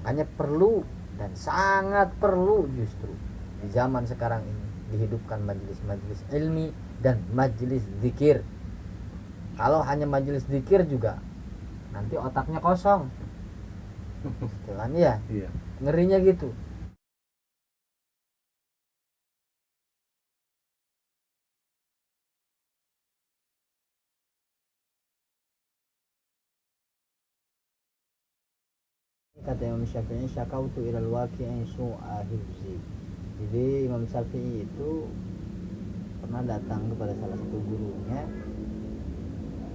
Makanya perlu dan sangat perlu justru di zaman sekarang ini dihidupkan majelis-majelis ilmi dan majelis zikir. Kalau hanya majelis zikir juga nanti otaknya kosong. Kan ya? Iya. Ngerinya gitu. Kata Imam Syafi'i, syakautu ilal waqi'i su'a hifzi. Jadi Imam Syafi'i itu pernah datang kepada salah satu gurunya,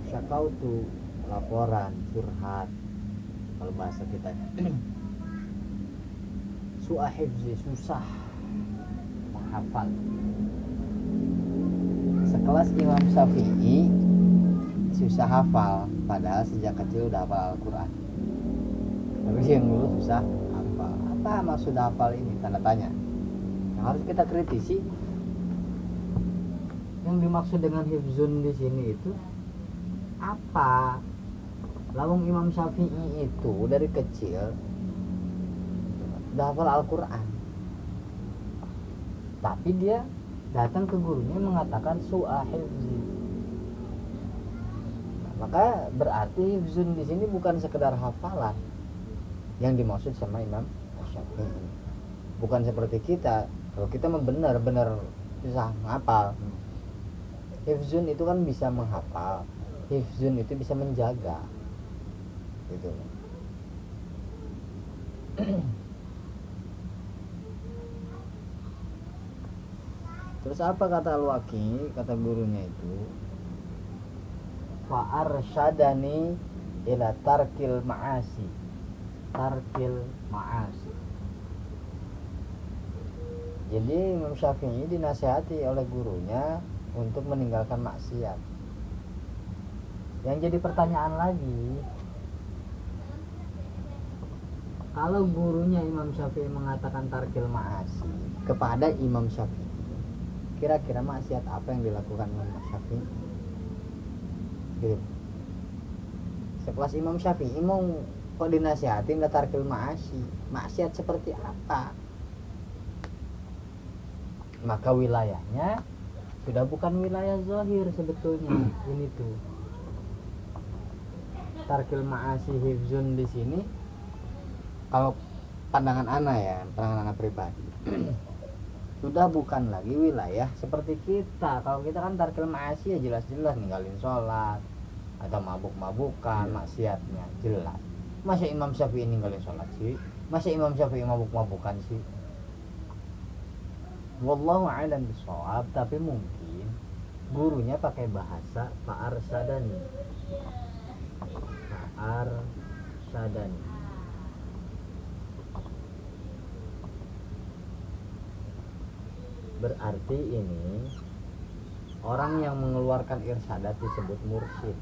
syakautu, laporan, curhat kalau bahasa kita, su'a hifzi, susah menghafal. Sekelas Imam Syafi'i susah hafal, padahal sejak kecil udah hafal Al-Quran. Tapi yang dulu susah hafal. Apa maksud hafal ini? Tanda tanya. Yang harus kita kritisi. Yang dimaksud dengan hifzun di sini itu apa? Lawang Imam Syafi'i itu dari kecil udah hafal Al-Quran, tapi dia datang ke gurunya mengatakan su'a hifzi. Maka berarti hifzun di sini bukan sekedar hafalan yang dimaksud sama Imam Syafi'i. Bukan seperti kita, kalau kita benar-benar bisa menghafal. Hifzun itu kan bisa menghafal, hifzun itu bisa menjaga, gitu. Terus apa kata Al-Waqi, kata gurunya itu, fa arsyadani ila tarkil ma'asi. Tarkil ma'asi. Jadi Imam Syafi'i dinasihati oleh gurunya untuk meninggalkan maksiat. Yang jadi pertanyaan lagi, kalau gurunya Imam Syafi'i mengatakan tarkil ma'asi kepada Imam Syafi'i, kira-kira maksiat apa yang dilakukan Imam Syafi'i? Gitu. Sekelas Imam Syafi'i mau kok dinasihatin tarkil ma'asi, maksiat seperti apa? Maka wilayahnya sudah bukan wilayah zahir sebetulnya. Ini tuh tarkil ma'asi hifzun di sini, kalau pandangan ana ya, pandangan ana pribadi, sudah bukan lagi wilayah seperti kita. Kalau kita kan tarkil ma'asi ya jelas-jelas ninggalin sholat atau mabuk-mabukan, maksiatnya jelas. Masa Imam Syafi'i ninggalin sholat sih? Masa Imam Syafi'i mabuk-mabukan sih? Wallahu a'lam bishawab. Tapi mungkin gurunya pakai bahasa fa'arsadani. Fa'arsadani. Berarti ini orang yang mengeluarkan irsadat disebut mursyid.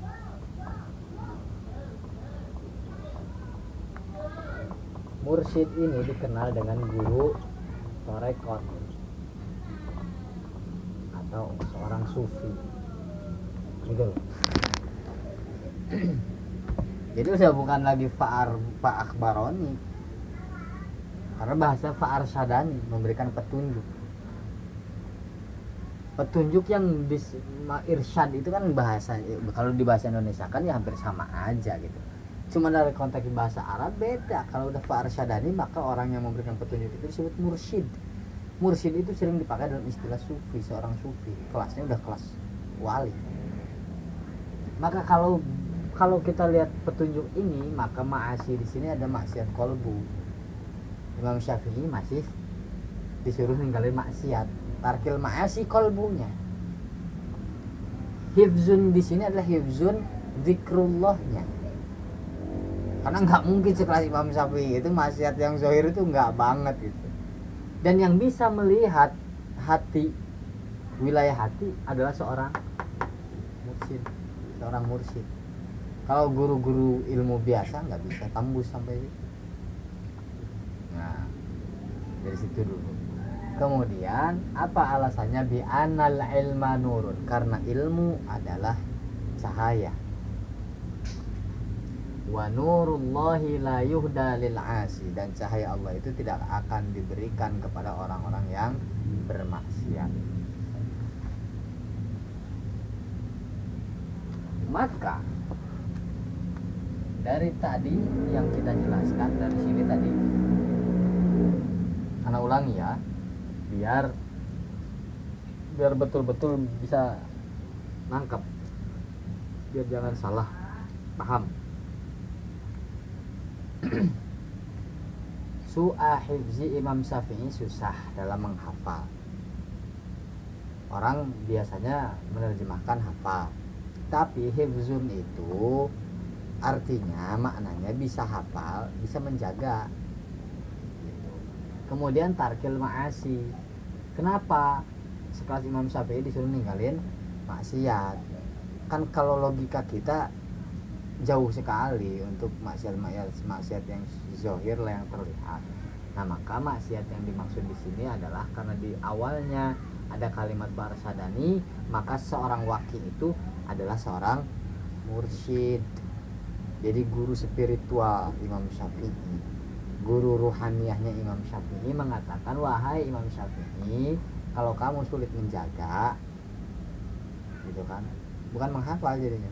Mursyid ini dikenal dengan guru torekot atau seorang sufi, gitu. Jadi udah bukan lagi fa'akhbaroni, karena bahasa fa'arsyadani, memberikan petunjuk. Petunjuk yang irsyad itu kan bahasa, kalau di bahasa Indonesia kan ya hampir sama aja gitu. Cuma dari konteks bahasa Arab beda. Kalau udah fa'arsyadani, maka orang yang memberikan petunjuk itu disebut mursyid. Mursyid itu sering dipakai dalam istilah sufi, seorang sufi. Kelasnya udah kelas wali. Maka kalau kita lihat petunjuk ini, maka ma'asi di sini ada maksiat kolbu. Imam Syafi'i masih disuruh ninggalin maksiat. Tarkil ma'asi kolbunya. Hifzun di sini adalah hifzun zikrullahnya. Karena nggak mungkin sekelas Imam Syafi'i itu maksiat yang zahir itu nggak banget gitu. Dan yang bisa melihat hati, wilayah hati adalah seorang mursyid. Kalau guru-guru ilmu biasa nggak bisa tembus sampai itu. Nah, dari situ dulu. Kemudian apa alasannya? Bi anal ilma nurun, karena ilmu adalah cahaya. Wa nurullahi la yuhda lil asi, dan cahaya Allah itu tidak akan diberikan kepada orang-orang yang bermaksiat. Maka dari tadi yang kita jelaskan dari sini tadi, anak ulangi ya, biar betul-betul bisa nangkep, biar jangan salah paham. Su'a hifzi Imam Syafi'i susah dalam menghafal. Orang biasanya menerjemahkan hafal, tapi hifzun itu artinya maknanya bisa hafal, bisa menjaga gitu. Kemudian tarkil ma'asi, kenapa sekelas Imam Syafi'i disuruh ninggalin maksiat? Kan kalau logika kita jauh sekali untuk maksiat yang zahir lah, yang terlihat. Nah, maka maksiat yang dimaksud di sini adalah karena di awalnya ada kalimat farsadani, maka seorang waki itu adalah seorang mursyid. Jadi guru spiritual Imam Syafi'i, guru ruhaniyahnya Imam Syafi'i mengatakan, wahai Imam Syafi'i, kalau kamu sulit menjaga, gitu kan, bukan menghafal jadinya,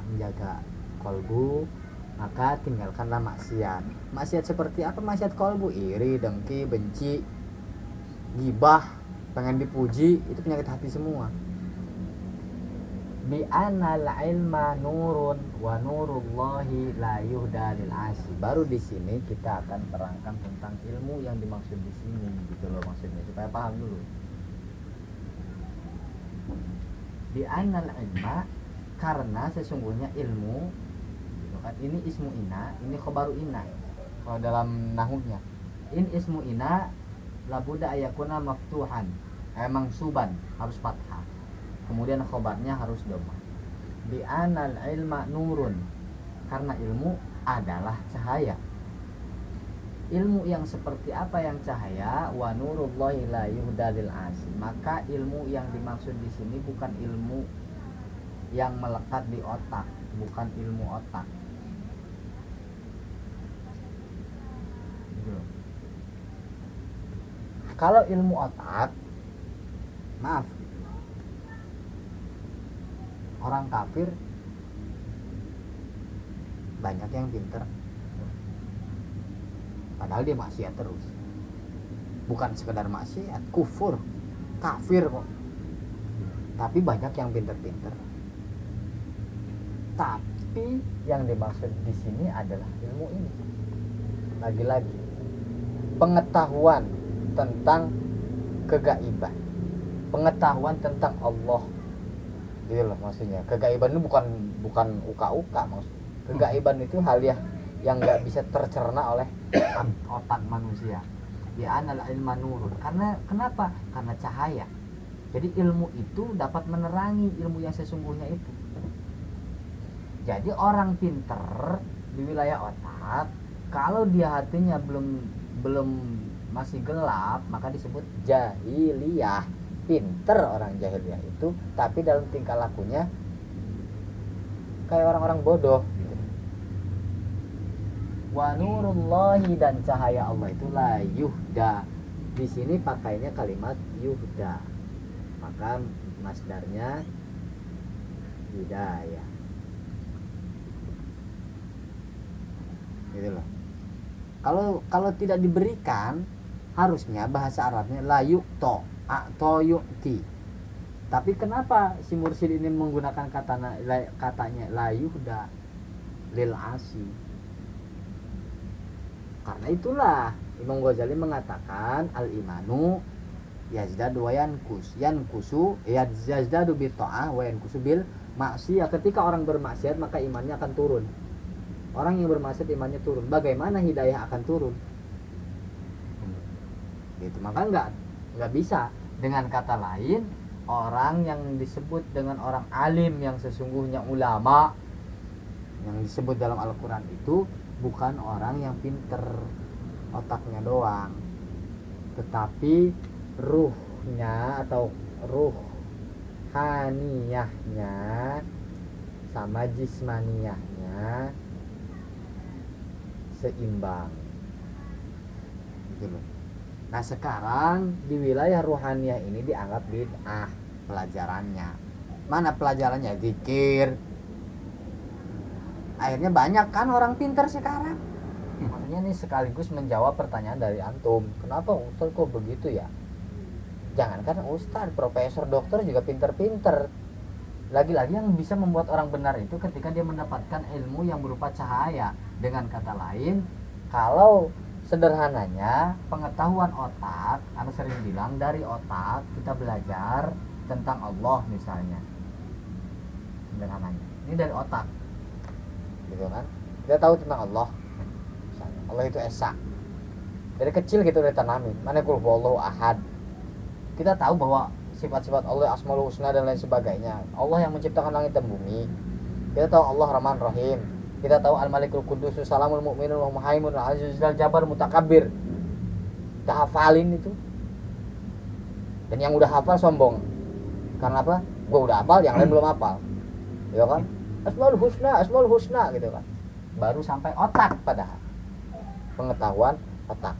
menjaga kolbu, maka tinggalkanlah maksiat. Maksiat seperti apa? Maksiat kolbu, iri, dengki, benci, gibah, pengen dipuji, itu penyakit hati semua. Bi anal ilma nurun wa nurullahi la yuhda lil asi. Baru di sini kita akan terangkan tentang ilmu yang dimaksud di sini, gitu loh maksudnya, supaya paham dulu. Bi anal ilma, karena sesungguhnya ilmu, gitu kan, ini ismu ina, ini khobaru ina kalau dalam nahunya. In ismu ina labuda ayakuna maftuhan, emang suban harus fathah, kemudian khobarnya harus dhamma. Bi anal ilma nurun, karena ilmu adalah cahaya. Ilmu yang seperti apa yang cahaya? Wa nurullahi la yuhda lil asi. Maka ilmu yang dimaksud di sini bukan ilmu yang melekat di otak, bukan ilmu otak. Kalau ilmu otak, maaf, orang kafir banyak yang pinter, padahal dia maksiat terus. Bukan sekedar maksiat, kufur, kafir kok, tapi banyak yang pinter-pinter. Tapi yang dimaksud di sini adalah ilmu ini. Lagi-lagi pengetahuan tentang kegaiban, pengetahuan tentang Allah, gitu loh maksudnya. Kegaiban itu bukan uka-uka, maksud. Kegaiban itu hal yang nggak bisa tercerna oleh otak manusia. Ya anal ilma nurun. Karena kenapa? Karena cahaya. Jadi ilmu itu dapat menerangi ilmu yang sesungguhnya itu. Jadi orang pinter di wilayah otak, kalau dia hatinya belum masih gelap, maka disebut jahiliyah. Pinter orang jahiliyah itu, tapi dalam tingkah lakunya kayak orang-orang bodoh gitu. Wa nurullahi, dan cahaya Allah itu la yuhda. Di sini pakainya kalimat yuhda, maka masdarnya hidayah. Gitu loh. Kalau tidak diberikan, harusnya bahasa Arabnya la yu'to atau yu'ti. Tapi kenapa si mursyid ini menggunakan katanya la yuhda lil asi? Karena itulah Imam Ghazali mengatakan al imanu yazdadu wa yankusu yazdadu bi ta'ah wa yankusu bil maksiyah. Ketika orang bermaksiat maka imannya akan turun. Orang yang bermaksiat imannya turun. Bagaimana hidayah akan turun? Gitu. Maka nggak bisa. Dengan kata lain, orang yang disebut dengan orang alim yang sesungguhnya ulama yang disebut dalam Al-Quran itu bukan orang yang pinter otaknya doang, tetapi ruhnya atau ruhaniyahnya sama jismaniyahnya seimbang gitu loh. Nah sekarang di wilayah ruhaniyah ini dianggap bid'ah pelajarannya. Mana pelajarannya? Zikir. Akhirnya banyak kan orang pintar sekarang. Makanya ini sekaligus menjawab pertanyaan dari antum, kenapa Ustaz kok begitu ya? Jangankan Ustaz, profesor, dokter juga pintar-pintar. Lagi-lagi yang bisa membuat orang benar itu ketika dia mendapatkan ilmu yang berupa cahaya. Dengan kata lain, kalau sederhananya pengetahuan otak, Anda sering bilang dari otak kita belajar tentang Allah misalnya. Sederhananya, ini dari otak, gitu kan? Kita tahu tentang Allah. Allah itu esa. Dari kecil gitu udah tanamin. Mana qul huwallahu ahad. Kita tahu bahwa sifat-sifat Allah, asmaul husna dan lain sebagainya. Allah yang menciptakan langit dan bumi. Kita tahu Allah Rahman Rahim. Kita tahu Al-Malikul Quddus, Salamul Mu'minul Muhaimin, Al-Azizul Jabbar Mutakabbir. Kita hafalin itu. Dan yang udah hafal sombong. Karena apa? Gua udah hafal, yang lain belum hafal. Ya kan? Asmaul Husna gitu kan. Baru sampai otak padahal. Pengetahuan otak.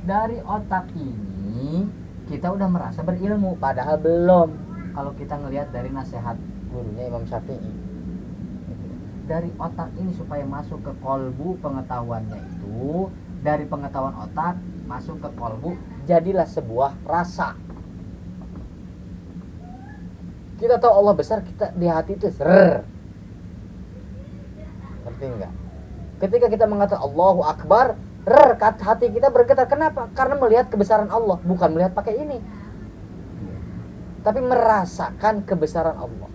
Dari otak ini kita udah merasa berilmu, padahal belum. Kalau kita ngelihat dari nasihat gurunya Imam Syafi'i, dari otak ini supaya masuk ke kolbu pengetahuannya itu, dari pengetahuan otak masuk ke kolbu, jadilah sebuah rasa. Kita tahu Allah besar, kita di hati itu ngerti enggak? Ketika kita mengatakan Allahu Akbar, hati kita bergetar. Kenapa? Karena melihat kebesaran Allah, bukan melihat pakai ini, tapi merasakan kebesaran Allah.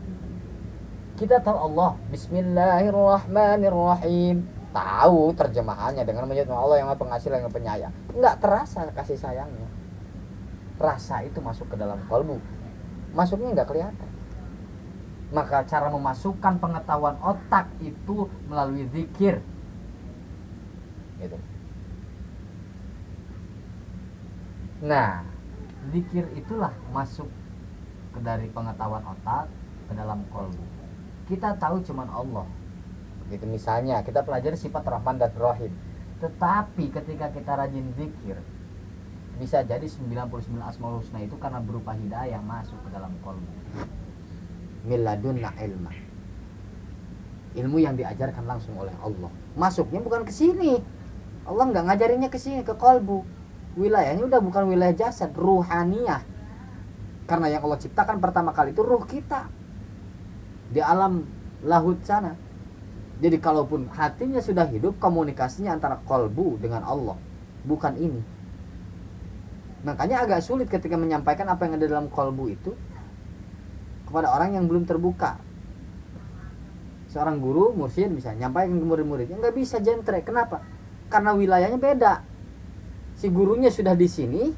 Kita tahu Allah Bismillahirrahmanirrahim, tahu terjemahannya dengan menyebut Allah yang Maha Pengasih yang Penyayang. Enggak terasa kasih sayangnya. Rasa itu masuk ke dalam kalbu, masuknya enggak kelihatan. Maka cara memasukkan pengetahuan otak itu melalui zikir. Gitu. Nah, zikir itulah masuk ke dari pengetahuan otak ke dalam kolbu. Kita tahu cuman Allah. Gitu misalnya kita pelajari sifat Rahman dan Rahim. Tetapi ketika kita rajin zikir, bisa jadi 99 asmaul husna itu karena berupa hidayah masuk ke dalam kolbu. Miladunna ilma. Ilmu yang diajarkan langsung oleh Allah. Masuknya bukan ke sini. Allah nggak ngajarinnya ke sini, ke kolbu. Wilayahnya udah bukan wilayah jasad, ruhaniyah. Karena yang Allah ciptakan pertama kali itu ruh kita di alam lahut sana. Jadi kalaupun hatinya sudah hidup, komunikasinya antara kolbu dengan Allah, bukan ini. Makanya agak sulit ketika menyampaikan apa yang ada dalam kolbu itu kepada orang yang belum terbuka. Seorang guru, mursyid bisa nyampaikan ke murid-muridnya, nggak bisa jentre. Kenapa? Karena wilayahnya beda. Si gurunya sudah di sini,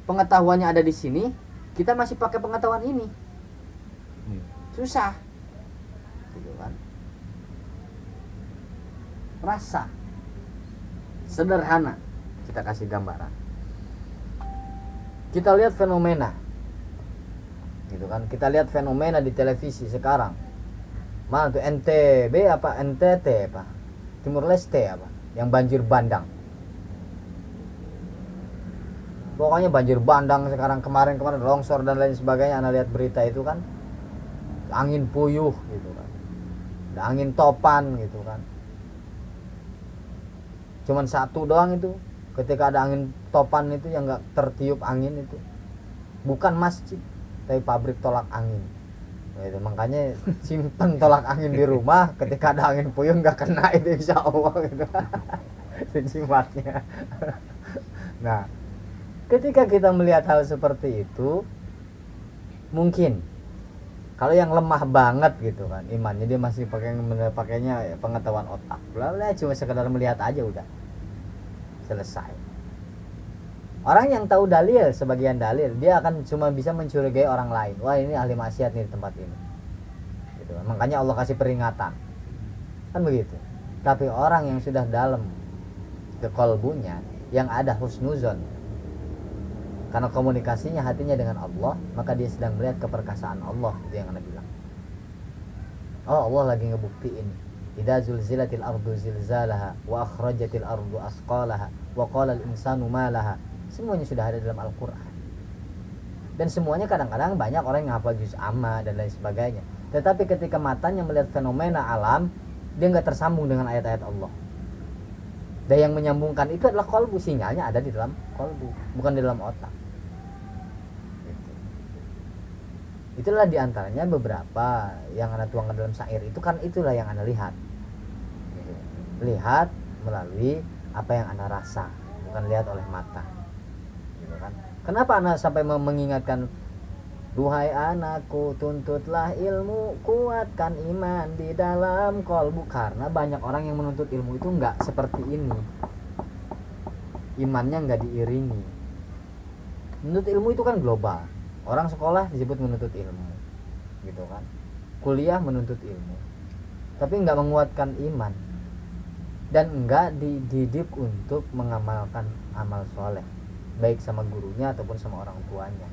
pengetahuannya ada di sini, kita masih pakai pengetahuan ini. Susah. Gitu kan? Rasa. Sederhana. Kita kasih gambaran. Kita lihat fenomena. Gitu kan? Kita lihat fenomena di televisi sekarang. Mana tuh NTB apa NTT apa? Timur Leste apa? Yang banjir bandang. Pokoknya banjir bandang sekarang, kemarin longsor dan lain sebagainya. Anda lihat berita itu kan, angin puyuh gitu kan, ada angin topan gitu kan. Cuman satu doang itu, ketika ada angin topan itu yang nggak tertiup angin itu, bukan masjid, tapi pabrik tolak angin. Gitu. Makanya simpen tolak angin di rumah, ketika ada angin puyuh nggak kena itu insya Allah gitu. Jimatnya. Nah, ketika kita melihat hal seperti itu, mungkin kalau yang lemah banget gitu kan imannya, dia masih pakainya pengetahuan otak, bla cuma sekedar melihat aja udah selesai. Orang yang tahu dalil, sebagian dalil, dia akan cuma bisa mencurigai orang lain. Wah, ini ahli maksiat nih di tempat ini. Gitu. Makanya Allah kasih peringatan. Kan begitu. Tapi orang yang sudah dalam ke kolbunya, yang ada husnuzon, karena komunikasinya hatinya dengan Allah, maka dia sedang melihat keperkasaan Allah. Itu yang Anda bilang. Oh, Allah lagi ngebuktiin. idza zulzilatil ardu zilzalaha wa akhrajatil ardu asqalaha wa qala al insanu ma laha. Semuanya sudah ada dalam Al-Qur'an. Dan semuanya kadang-kadang banyak orang yang hafal juz amma dan lain sebagainya. Tetapi ketika matanya melihat fenomena alam, dia nggak tersambung dengan ayat-ayat Allah. Dan yang menyambungkan itu adalah kolbu, sinyalnya ada di dalam kolbu, bukan di dalam otak. Gitu. Itulah diantaranya beberapa yang Anda tuangkan dalam syair itu kan itulah yang Anda lihat. Gitu. Lihat melalui apa yang Anda rasa, bukan lihat oleh mata. Gitu kan? Kenapa Anda sampai mengingatkan, duhai anakku, tuntutlah ilmu, kuatkan iman di dalam kolbu. Karena banyak orang yang menuntut ilmu itu enggak seperti ini, imannya enggak diiringi. Menuntut ilmu itu kan global. Orang sekolah disebut menuntut ilmu, gitu kan. Kuliah menuntut ilmu, tapi enggak menguatkan iman dan enggak dididik untuk mengamalkan amal soleh, baik sama gurunya ataupun sama orang tuanya.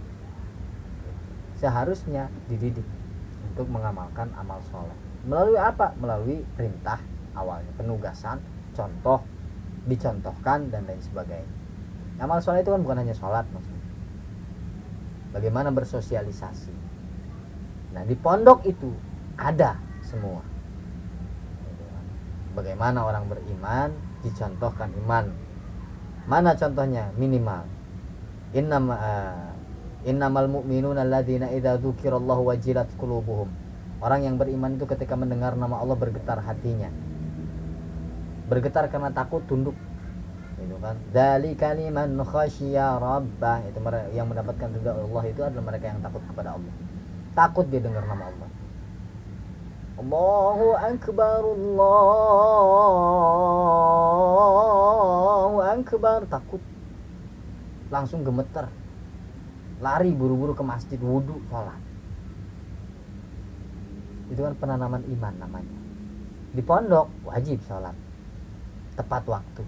Seharusnya dididik untuk mengamalkan amal soleh. Melalui apa? Melalui perintah awalnya, penugasan, contoh, dicontohkan dan lain sebagainya. Amal soleh itu kan bukan hanya sholat maksudnya. Bagaimana bersosialisasi. Nah di pondok itu ada semua. Bagaimana orang beriman, dicontohkan iman. Mana contohnya? Minimal. Innamal mu'minuna alladzina idza dzukirallahu wajilat qulubuhum. Orang yang beriman itu ketika mendengar nama Allah bergetar hatinya. Bergetar karena takut, tunduk. Itu kan. Dzalika liman khasyiya rabbah. Itu yang mendapatkan ridha Allah itu adalah mereka yang takut kepada Allah. Takut dia dengar nama Allah. Allahu akbar, Allahu akbar, takut. Langsung gemeter. Lari buru-buru ke masjid, wudu, sholat. Itu kan penanaman iman namanya. Di pondok wajib sholat tepat waktu.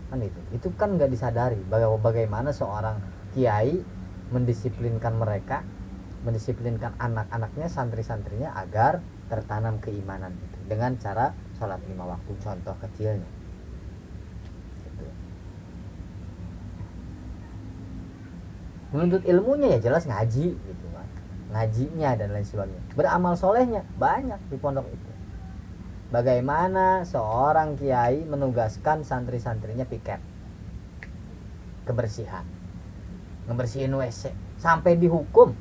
Kan itu kan nggak disadari bagaimana seorang kiai mendisiplinkan mereka, mendisiplinkan anak-anaknya, santri-santrinya agar tertanam keimanan itu dengan cara sholat 5 waktu, contoh kecilnya. Menuntut ilmunya ya jelas ngaji gitu kan, ngajinya dan lain sebagainya. Beramal solehnya banyak di pondok itu. Bagaimana seorang kiai menugaskan santri-santrinya piket kebersihan, ngebersihin WC, sampai dihukum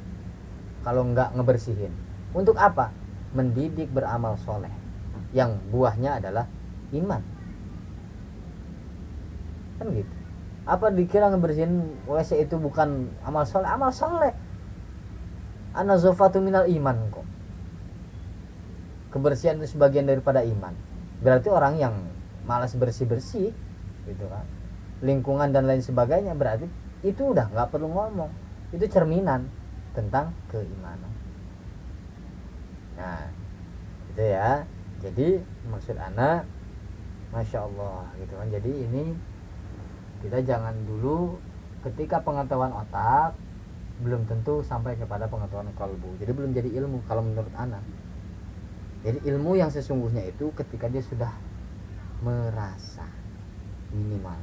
kalau nggak ngebersihin. Untuk apa? Mendidik beramal soleh yang buahnya adalah iman. Kan gitu. Apa dikira ngebersihin WC itu bukan amal soleh? Amal soleh. An-nazafatu minal iman kok. Kebersihan itu sebagian daripada iman. Berarti orang yang malas bersih-bersih gitu kan, lingkungan dan lain sebagainya, berarti itu udah nggak perlu ngomong. Itu cerminan tentang keimanan. Nah itu ya. Jadi maksud anak, Masya Allah gitu kan. Jadi ini kita jangan dulu ketika pengetahuan otak belum tentu sampai kepada pengetahuan kalbu. Jadi belum jadi ilmu kalau menurut anak. Jadi ilmu yang sesungguhnya itu ketika dia sudah merasa minimal.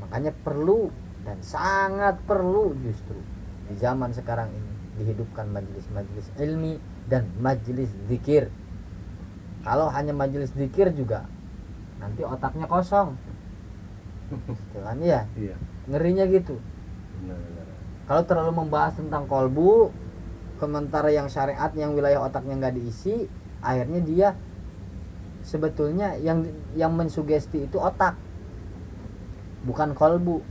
Makanya perlu dan sangat perlu justru di zaman sekarang ini dihidupkan majelis-majelis ilmi dan majelis zikir. Kalau hanya majelis zikir juga nanti otaknya kosong. Gitu kan ya? Iya. Ngerinya gitu. Benar. Kalau terlalu membahas tentang kolbu, komentar yang syariat yang wilayah otaknya nggak diisi, akhirnya dia sebetulnya yang mensugesti itu otak, bukan kolbu.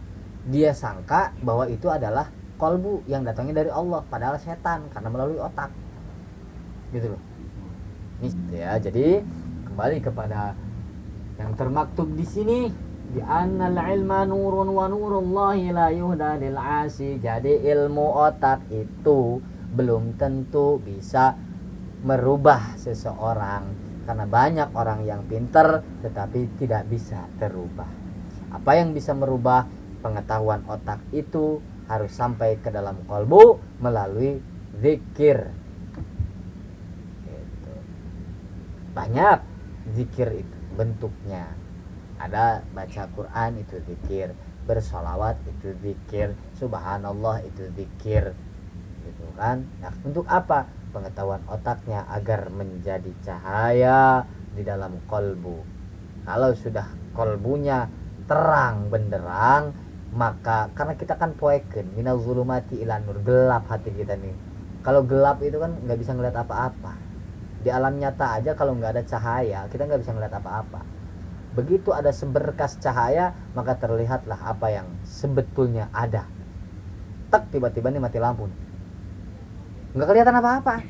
Dia sangka bahwa itu adalah kolbu yang datangnya dari Allah, padahal setan karena melalui otak. Gitu loh. Ini ya, jadi kembali kepada yang termaktub di sini. Di annal ilma nurun wa nurullahi la yuhda lil asi. Jadi ilmu otak itu belum tentu bisa merubah seseorang, karena banyak orang yang pintar tetapi tidak bisa terubah. Apa yang bisa merubah pengetahuan otak itu harus sampai ke dalam kolbu melalui zikir gitu. Banyak zikir itu bentuknya. Ada baca Quran itu zikir, bersolawat itu zikir, subhanallah itu zikir, gitu kan. Nah, untuk apa? Pengetahuan otaknya agar menjadi cahaya di dalam kolbu. Kalau sudah kolbunya terang benderang, maka karena kita kan poeken minal zulumati ilan nur, gelap hati kita nih. Kalau gelap itu kan nggak bisa ngeliat apa-apa. Di alam nyata aja kalau nggak ada cahaya kita nggak bisa ngeliat apa-apa. Begitu ada seberkas cahaya maka terlihatlah apa yang sebetulnya ada. Tak, tiba-tiba nih mati lampu, nggak kelihatan apa-apa.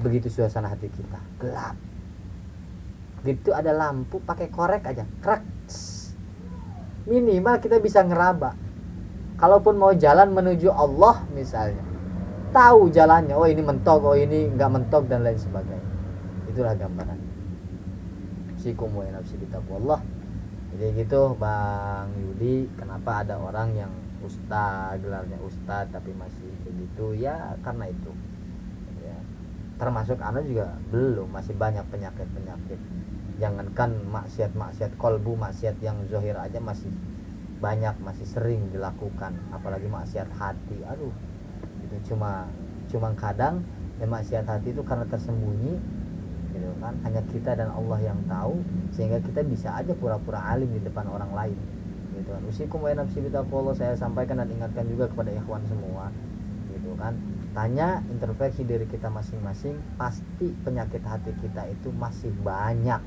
Begitu suasana hati kita gelap, gitu ada lampu pakai korek aja krak, minimal kita bisa ngeraba. Kalaupun mau jalan menuju Allah misalnya, tahu jalannya, oh ini mentok, oh ini nggak mentok, dan lain sebagainya. Itulah gambaran sikum wa nafsi bitaqwallah. Jadi gitu Bang Yudi, kenapa ada orang yang ustaz, gelarnya ustaz tapi masih begitu ya, karena itu ya. Termasuk anak juga belum, masih banyak penyakit-penyakit. Jangankan maksiat-maksiat kolbu, maksiat yang zohir aja masih banyak, masih sering dilakukan, apalagi maksiat hati. Aduh, itu cuma kadang ya maksiat hati itu karena tersembunyi, gitu kan, hanya kita dan Allah yang tahu, sehingga kita bisa aja pura-pura alim di depan orang lain, gitu kan. Usikum wa nafsi bitaqwallah, saya sampaikan dan ingatkan juga kepada ikhwan semua, gitu kan. Tanya, introspeksi diri kita masing-masing, pasti penyakit hati kita itu masih banyak.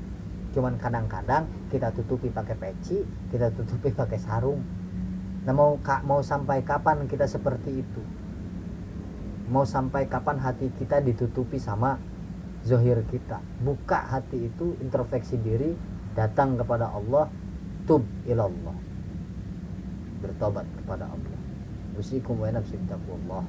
Cuman kadang-kadang kita tutupi pakai peci, kita tutupi pakai sarung. Nah, mau sampai kapan kita seperti itu? Mau sampai kapan hati kita ditutupi sama zohir kita? Buka hati itu, introspeksi diri, datang kepada Allah, tub ilallah, bertobat kepada Allah. Usikum wa nafsi bitaqwallah.